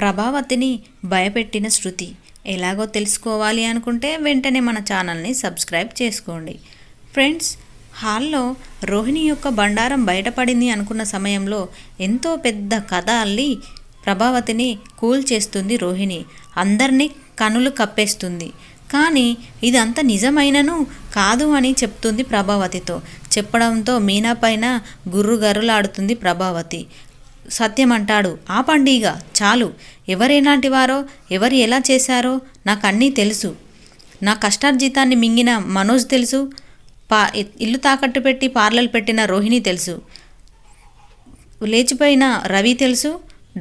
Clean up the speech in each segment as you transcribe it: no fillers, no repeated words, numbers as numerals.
ప్రభావతిని భయపెట్టిన శృతి ఎలాగో తెలుసుకోవాలి అనుకుంటే వెంటనే మన ఛానల్ని సబ్స్క్రైబ్ చేసుకోండి. ఫ్రెండ్స్, హాల్లో రోహిణి యొక్క బండారం బయటపడింది అనుకున్న సమయంలో ఎంతో పెద్ద కథ అల్లి ప్రభావతిని కూల్ చేస్తుంది రోహిణి. అందరినీ కనులు కప్పేస్తుంది. కానీ ఇదంతా నిజమైనను కాదు అని చెప్తుంది ప్రభావతితో. చెప్పడంతో మీనా పైన గుర్రుగర్రులాడుతుంది ప్రభావతి. సత్యం అంటాడు, ఆ పండుగ చాలు, ఎవరెలాంటి వారో ఎవరు ఎలా చేశారో నాకు అన్నీ తెలుసు. నా కష్టార్జితాన్ని మింగిన మనోజ్ తెలుసు, ఇల్లు తాకట్టు పెట్టి పార్లర్ పెట్టిన రోహిణి తెలుసు, లేచిపోయిన రవి తెలుసు,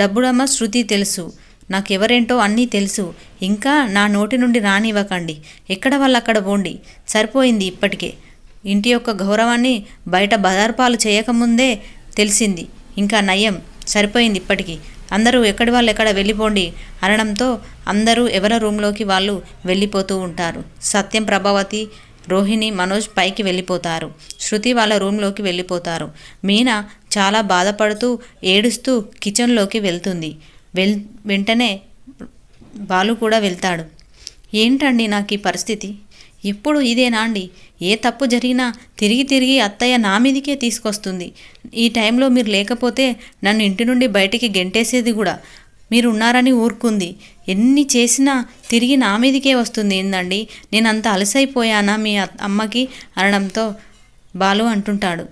డబ్బుడమ్మ శృతి తెలుసు, నాకెవరేంటో అన్నీ తెలుసు. ఇంకా నా నోటి నుండి రానివ్వకండి, ఎక్కడ వాళ్ళు అక్కడ పోండి, సరిపోయింది. ఇప్పటికే ఇంటి యొక్క గౌరవాన్ని బయట బదార్పాలు చేయకముందే తెలిసింది. ఇంకా నయం, సరిపోయింది. ఇప్పటికీ అందరూ ఎక్కడి వాళ్ళు ఎక్కడ వెళ్ళిపోండి అనడంతో అందరూ ఎవరి రూమ్లోకి వాళ్ళు వెళ్ళిపోతూ ఉంటారు. సత్యం, ప్రభావతి, రోహిణి, మనోజ్ పైకి వెళ్ళిపోతారు. శృతి వాళ్ళ రూమ్లోకి వెళ్ళిపోతారు. మీనా చాలా బాధపడుతూ ఏడుస్తూ కిచెన్లోకి వెళ్తుంది. వెంటనే బాలు కూడా వెళ్తాడు. ఏంటండి నాకు ఈ పరిస్థితి, ఎప్పుడు ఇదేనా అండి? ఏ తప్పు జరిగినా తిరిగి తిరిగి అత్తయ్య నా మీదికే తీసుకొస్తుంది. ఈ టైంలో మీరు లేకపోతే నన్ను ఇంటి నుండి బయటికి గెంటేసేది కూడా. మీరు ఉన్నారని ఊరుకుంది. ఎన్ని చేసినా తిరిగి నా మీదికే వస్తుంది. ఏందండి, నేను అంత అలసైపోయానా మీ అమ్మకి అనడంతో బాలు అంటుంటాడు,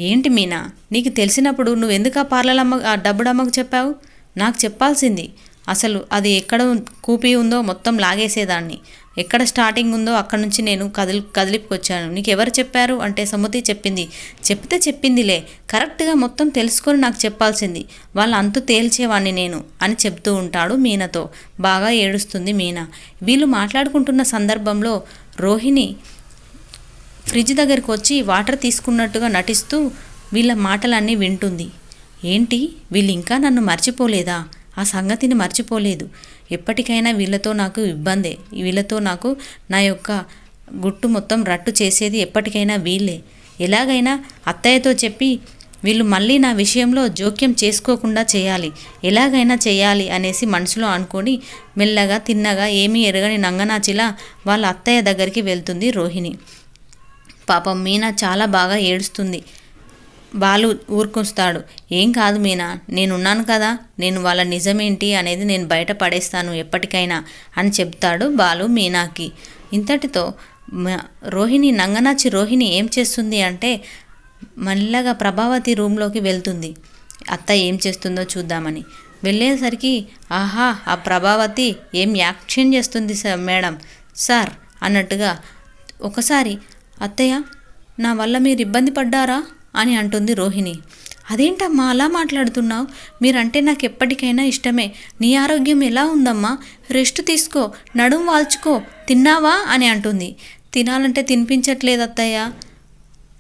ఏంటి మీనా, నీకు తెలిసినప్పుడు నువ్వెందుకు ఆ పార్లర్ ఆ డబ్బుడమ్మకు చెప్పావు? నాకు చెప్పాల్సింది. అసలు అది ఎక్కడ కూపి ఉందో మొత్తం లాగేసేదాన్ని. ఎక్కడ స్టార్టింగ్ ఉందో అక్కడ నుంచి నేను కదిలిపుకొచ్చాను. నీకు ఎవరు చెప్పారు అంటే సుమతి చెప్పింది. చెప్తే చెప్పిందిలే, కరెక్ట్గా మొత్తం తెలుసుకొని నాకు చెప్పాల్సింది. వాళ్ళు అంతు తేల్చేవాణ్ణి నేను అని చెప్తూ ఉంటాడు మీనాతో. బాగా ఏడుస్తుంది మీనా. వీళ్ళు మాట్లాడుకుంటున్న సందర్భంలో రోహిణి ఫ్రిడ్జ్ దగ్గరికి వచ్చి వాటర్ తీసుకున్నట్టుగా నటిస్తూ వీళ్ళ మాటలన్నీ వింటుంది. ఏంటి, వీళ్ళు ఇంకా నన్ను మర్చిపోలేదా? ఆ సంగతిని మర్చిపోలేదు. ఎప్పటికైనా వీళ్ళతో నాకు ఇబ్బందే. వీళ్ళతో నాకు నా యొక్క గుట్టు మొత్తం రట్టు చేసేది ఎప్పటికైనా వీళ్ళే. ఎలాగైనా అత్తయ్యతో చెప్పి వీళ్ళు మళ్ళీ నా విషయంలో జోక్యం చేసుకోకుండా చేయాలి, ఎలాగైనా చేయాలి అనేసి మనసులో అనుకొని మెల్లగా తిన్నగా ఏమీ ఎరగని నంగనాచిలా వాళ్ళ అత్తయ్య దగ్గరికి వెళ్తుంది రోహిణి. పాపం మీనా చాలా బాగా ఏడుస్తుంది. బాలు ఊరుకొస్తాడు. ఏం కాదు మీనా, నేనున్నాను కదా, నేను వాళ్ళ నిజమేంటి అనేది నేను బయట పడేస్తాను ఎప్పటికైనా అని చెప్తాడు బాలు మీనాకి. ఇంతటితో రోహిణి నంగనాచి రోహిణి ఏం చేస్తుంది అంటే మెల్లగా ప్రభావతి రూమ్లోకి వెళ్తుంది. అత్త ఏం చేస్తుందో చూద్దామని వెళ్ళేసరికి ఆహా, ఆ ప్రభావతి ఏం యాక్షన్ చేస్తుంది సార్, మేడం సార్ అన్నట్టుగా. ఒకసారి అత్తయ్య, నా వల్ల మీరు ఇబ్బంది పడ్డారా అని అంటుంది రోహిణి. అదేంటమ్మా అలా మాట్లాడుతున్నావు? మీరంటే నాకు ఎప్పటికైనా ఇష్టమే. నీ ఆరోగ్యం ఎలా ఉందమ్మా? రెస్ట్ తీసుకో, నడుం వాల్చుకో, తిన్నావా అని అంటుంది. తినాలంటే తినిపించట్లేదు అత్తయ్య,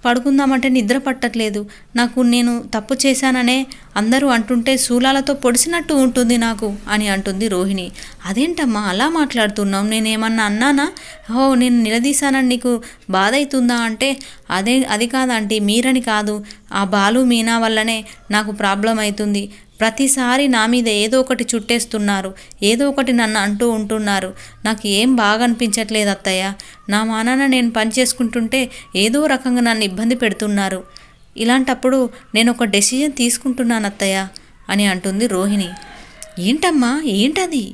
పడుకుందామంటే నిద్ర పట్టట్లేదు నాకు. నేను తప్పు చేశాననే అందరూ అంటుంటే శూలాలతో పొడిసినట్టు ఉంటుంది నాకు అని అంటుంది రోహిణి. అదేంటమ్మా అలా మాట్లాడుతున్నావు? నేనేమన్నా అన్నానా? నేను నిలదీశానని నీకు బాధ అవుతుందా అంటే అది కాదంటీ, మీరని కాదు, ఆ బాలు మీనా వల్లనే నాకు ప్రాబ్లం అవుతుంది. ప్రతిసారి నా మీద ఏదో ఒకటి చుట్టేస్తున్నారు, ఏదో ఒకటి నన్ను అంటూ ఉంటున్నారు. నాకు ఏం బాగా అనిపించట్లేదు అత్తయ్య. నా మానాన నేను పని చేసుకుంటుంటే ఏదో రకంగా నన్ను ఇబ్బంది పెడుతున్నారు. ఇలాంటప్పుడు నేను ఒక డెసిజన్ తీసుకుంటున్నాను అత్తయ్య అని అంటుంది రోహిణి. ఏంటమ్మా, ఏంటది,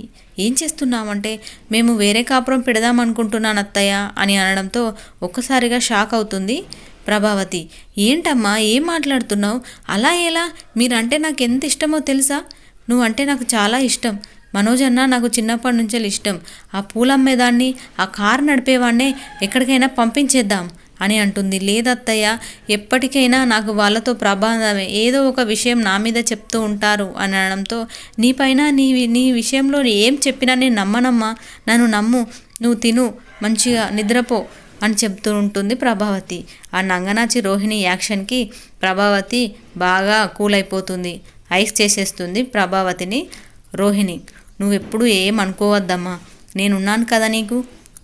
ఏం చేస్తున్నామంటే మేము వేరే కాపురం పెడదామనుకుంటున్నాను అత్తయ్య అని అనడంతో ఒక్కసారిగా షాక్ అవుతుంది ప్రభావతి. ఏంటమ్మా ఏం మాట్లాడుతున్నావు? అలా ఎలా? మీరంటే నాకు ఎంత ఇష్టమో తెలుసా? నువ్వంటే నాకు చాలా ఇష్టం. మనోజ్ అన్న నాకు చిన్నప్పటి నుంచే ఇష్టం. ఆ పూలమ్మేదాన్ని, ఆ కారు నడిపేవాడినే ఎక్కడికైనా పంపించేద్దాం అని అంటుంది. లేదత్తయ్య, ఎప్పటికైనా నాకు వాళ్ళతో ప్రమాదమే, ఏదో ఒక విషయం నా మీద చెప్తూ ఉంటారు అని అనడంతో నీపైన నీ విషయంలో ఏం చెప్పినా నేను నమ్మనమ్మా, నన్ను నమ్ము, నువ్వు తిను, మంచిగా నిద్రపో అని చెప్తూ ఉంటుంది ప్రభావతి. ఆ నంగనాచి రోహిణి యాక్షన్కి ప్రభావతి బాగా కూల్ అయిపోతుంది. ఐస్ చేసేస్తుంది ప్రభావతిని రోహిణి. నువ్వెప్పుడు ఏం అనుకోవద్దమ్మా, నేనున్నాను కదా నీకు,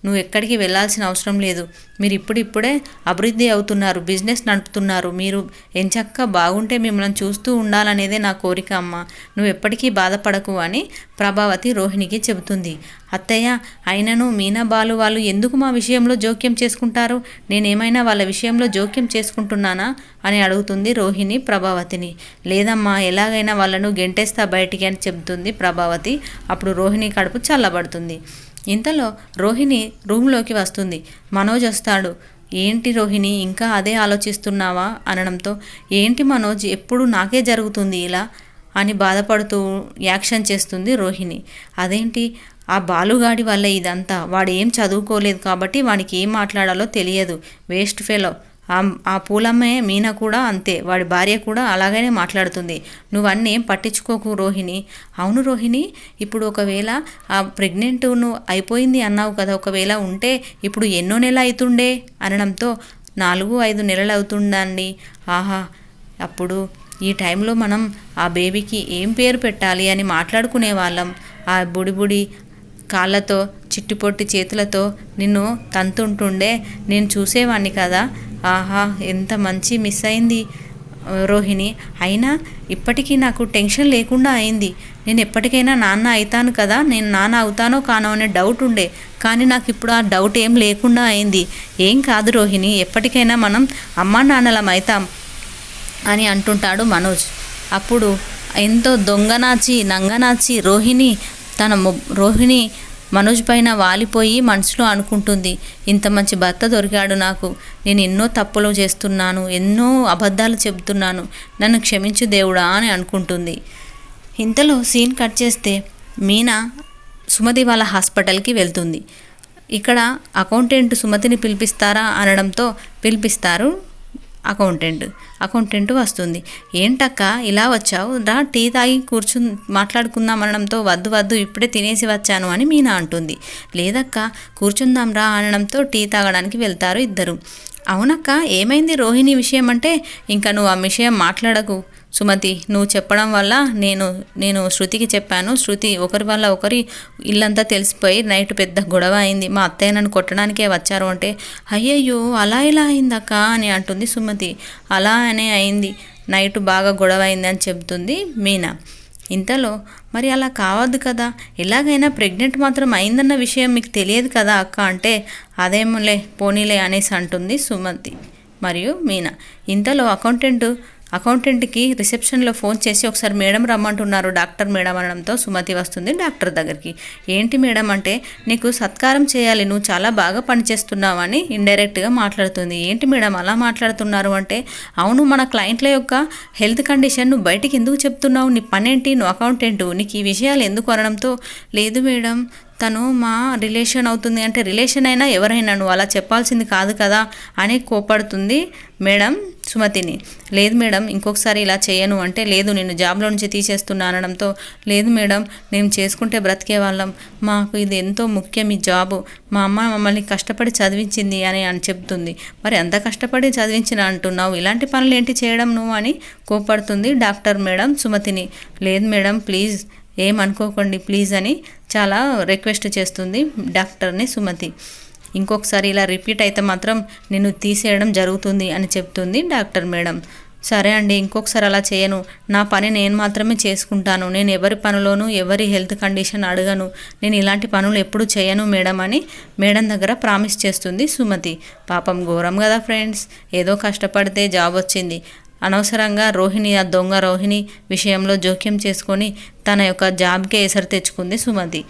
నువ్వు ఎక్కడికి వెళ్ళాల్సిన అవసరం లేదు. మీరు ఇప్పుడిప్పుడే అభివృద్ధి అవుతున్నారు, బిజినెస్ నడుపుతున్నారు. మీరు ఎంచక్కా బాగుంటే మిమ్మల్ని చూస్తూ ఉండాలనేదే నా కోరిక అమ్మ. నువ్వు ఎప్పటికీ బాధపడకు అని ప్రభావతి రోహిణికి చెబుతుంది. అత్తయ్య, అయినను మీనా బాలు వాళ్ళు ఎందుకు మా విషయంలో జోక్యం చేసుకుంటారు? నేనేమైనా వాళ్ళ విషయంలో జోక్యం చేసుకుంటున్నానా అని అడుగుతుంది రోహిణి ప్రభావతిని. లేదమ్మా, ఎలాగైనా వాళ్ళను గెంటేస్తా బయటికి అని చెబుతుంది ప్రభావతి. అప్పుడు రోహిణి కడుపు చల్లబడుతుంది. ఇంతలో రోహిణి రూమ్లోకి వస్తుంది. మనోజ్ వస్తాడు. ఏంటి రోహిణి, ఇంకా అదే ఆలోచిస్తున్నావా అనడంతో, ఏంటి మనోజ్, ఎప్పుడు నాకే జరుగుతుంది ఇలా అని బాధపడుతూ యాక్షన్ చేస్తుంది రోహిణి. అదేంటి, ఆ బాలుగాడి వల్ల ఇదంతా. వాడు ఏం చదువుకోలేదు కాబట్టి వాడికి ఏం మాట్లాడాలో తెలియదు. Waste fellow. ఆ పూలమ్మే మీనా కూడా అంతే, వాడి భార్య కూడా అలాగనే మాట్లాడుతుంది. నువ్వన్నీ ఏం పట్టించుకోకు రోహిణి. అవును రోహిణి, ఇప్పుడు ఒకవేళ ఆ ప్రెగ్నెంట్ నువ్వు అయిపోయింది అన్నావు కదా, ఒకవేళ ఉంటే ఇప్పుడు ఎన్నో నెల అవుతుండే అనడంతో 4-5 నెలలు అవుతుందండి. ఆహా, అప్పుడు ఈ టైంలో మనం ఆ బేబీకి ఏం పేరు పెట్టాలి అని మాట్లాడుకునే వాళ్ళం. ఆ బుడి కాళ్ళతో చిట్టిపొట్టి చేతులతో నిన్ను తంతుంటుండే నేను చూసేవాడిని కదా. ఆహా, ఎంత మంచి మిస్ అయింది రోహిణి. అయినా ఇప్పటికీ నాకు టెన్షన్ లేకుండా అయింది. నేను ఎప్పటికైనా నాన్న అవుతాను కదా, నేను నాన్న అవుతానో కానో అనే డౌట్ ఉండే, కానీ నాకు ఇప్పుడు ఆ డౌట్ ఏం లేకుండా అయింది. ఏం కాదు రోహిణి, ఎప్పటికైనా మనం అమ్మా నాన్నలం అవుతాం అని అంటుంటాడు మనోజ్. అప్పుడు ఎంతో దొంగనాచి నంగనాచి రోహిణి మనోజ్ పైన వాలిపోయి మనసులో అనుకుంటుంది, ఇంత మంచి భర్త దొరికాడు నాకు. నేను ఎన్నో తప్పులు చేస్తున్నాను, ఎన్నో అబద్ధాలు చెబుతున్నాను, నన్ను క్షమించు దేవుడా అని అనుకుంటుంది. ఇంతలో సీన్ కట్ చేస్తే మీనా సుమతి వాళ్ళ హాస్పిటల్కి వెళ్తుంది. ఇక్కడ అకౌంటెంట్ సుమతిని పిలిపిస్తారా అనడంతో పిలిపిస్తారు. అకౌంటెంట్ వస్తుంది. ఏంటక్క ఇలా వచ్చావు, రా టీ తాగి మాట్లాడుకుందాం అనడంతో, వద్దు ఇప్పుడే తినేసి వచ్చాను అని మీనా అంటుంది. లేదక్క కూర్చుందాం రా అనడంతో టీ తాగడానికి వెళ్తారు ఇద్దరు. అవునక్క, ఏమైంది రోహిణి విషయం అంటే, ఇంకా నువ్వు ఆ విషయం మాట్లాడకు సుమతి. నువ్వు చెప్పడం వల్ల నేను శృతికి చెప్పాను. శృతి ఒకరి వల్ల ఒకరి ఇల్లంతా తెలిసిపోయి నైట్ పెద్ద గొడవ అయింది. మా అత్తయ్య నన్ను కొట్టడానికే వచ్చారు అంటే, అయ్యయ్యో అలా ఇలా అయిందక్క అని అంటుంది సుమతి. అలా అనే అయింది, నైట్ బాగా గొడవ అయింది అని చెబుతుంది మీనా. ఇంతలో మరి అలా కావద్దు కదా, ఎలాగైనా ప్రెగ్నెంట్ మాత్రం అయిందన్న విషయం మీకు తెలియదు కదా అక్క అంటే, అదేమోలే పోనీలే అనేసి అంటుంది సుమతి మరియు మీనా. ఇంతలో అకౌంటెంట్కి రిసెప్షన్లో ఫోన్ చేసి ఒకసారి మేడం రమ్మంటున్నారు, డాక్టర్ మేడం అనడంతో సుమతి వస్తుంది డాక్టర్ దగ్గరికి. ఏంటి మేడం అంటే, నీకు సత్కారం చేయాలి, నువ్వు చాలా బాగా పనిచేస్తున్నావు అని ఇండైరెక్ట్గా మాట్లాడుతుంది. ఏంటి మేడం అలా మాట్లాడుతున్నారు అంటే, అవును మన క్లయింట్ల యొక్క హెల్త్ కండిషన్ నువ్వు బయటికి ఎందుకు చెప్తున్నావు, నీ పనేంటి, నువ్వు అకౌంటెంట్, నీకు ఈ విషయాలు ఎందుకు అనడంతో, లేదు మేడం తను మా రిలేషన్ అవుతుంది అంటే, రిలేషన్ అయినా ఎవరైనా నువ్వు అలా చెప్పాల్సింది కాదు కదా అని కోపడుతుంది మేడం సుమతిని. లేదు మేడం ఇంకొకసారి ఇలా చేయను అంటే, లేదు నేను జాబ్లో నుంచి తీసేస్తున్నా అనడంతో, లేదు మేడం మేము చేసుకుంటే బ్రతికే వాళ్ళం, మాకు ఇది ఎంతో ముఖ్యం ఈ జాబు, మా అమ్మ మమ్మల్ని కష్టపడి చదివించింది అని చెప్తుంది. మరి అంత కష్టపడి చదివించిన అంటున్నావు, ఇలాంటి పనులు ఏంటి చేయడం నువ్వు అని కోపడుతుంది డాక్టర్ మేడం సుమతిని. లేదు మేడం ప్లీజ్ ఏమనుకోకండి ప్లీజ్ అని చాలా రిక్వెస్ట్ చేస్తుంది డాక్టర్ని సుమతి. ఇంకొకసారి ఇలా రిపీట్ అయితే మాత్రం నిన్ను తీసేయడం జరుగుతుంది అని చెప్తుంది డాక్టర్ మేడం. సరే అండి, ఇంకొకసారి అలా చేయను, నా పని నేను మాత్రమే చేసుకుంటాను, నేను ఎవరి పనిలోనూ ఎవరి హెల్త్ కండిషన్ అడగను, నేను ఇలాంటి పనులు ఎప్పుడు చేయను మేడం అని మేడం దగ్గర ప్రామిస్ చేస్తుంది సుమతి. పాపం ఘోరం కదా ఫ్రెండ్స్, ఏదో కష్టపడితే జాబ్ వచ్చింది, అనవసరంగా రోహిణి ఆ దొంగ రోహిణి విషయంలో జోక్యం చేసుకొని తన యొక్క జాబ్కే ఎసరు తెచ్చుకుంది సుమతి.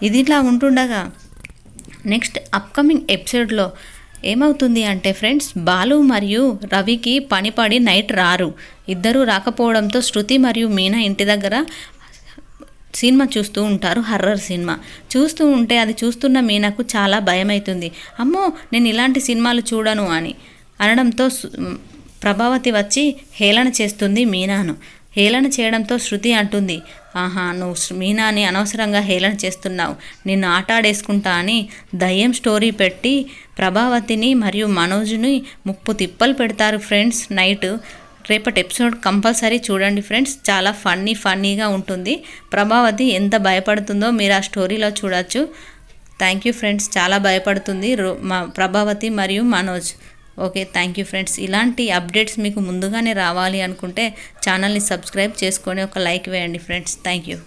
ఇది ఇట్లా ఉంటుండగా నెక్స్ట్ అప్కమింగ్ ఎపిసోడ్లో ఏమవుతుంది అంటే ఫ్రెండ్స్, బాలు మరియు రవికి పడి నైట్ రారు. ఇద్దరూ రాకపోవడంతో శృతి మరియు మీనా ఇంటి దగ్గర సినిమా చూస్తూ ఉంటారు, హర్రర్ సినిమా చూస్తూ ఉంటే అది చూస్తున్న మీనాకు చాలా భయం అవుతుంది. అమ్మో నేను ఇలాంటి సినిమాలు చూడను అని అనడంతో ప్రభావతి వచ్చి హేళన చేస్తుంది మీనాను. హేళన చేయడంతో శృతి అంటుంది, ఆహా నువ్వు మీనాని అనవసరంగా హేళన చేస్తున్నావు, నిన్ను ఆటాడేసుకుంటా అని దయ్యం స్టోరీ పెట్టి ప్రభావతిని మరియు మనోజ్ని ముప్పు తిప్పలు పెడతారు ఫ్రెండ్స్ నైట్. రేపటి ఎపిసోడ్ కంపల్సరీ చూడండి ఫ్రెండ్స్, చాలా ఫన్నీగా ఉంటుంది. ప్రభావతి ఎంత భయపడుతుందో మీరు ఆ స్టోరీలో చూడొచ్చు. Thank you friends. చాలా భయపడుతుంది మా ప్రభావతి మరియు Manoj. Okay, thank you friends. ఇలాంటి అప్డేట్స్ మీకు ముందుగానే రావాలి అనుకుంటే ఛానల్ని సబ్స్క్రైబ్ చేసుకొని ఒక లైక్ వేయండి ఫ్రెండ్స్. Thank you.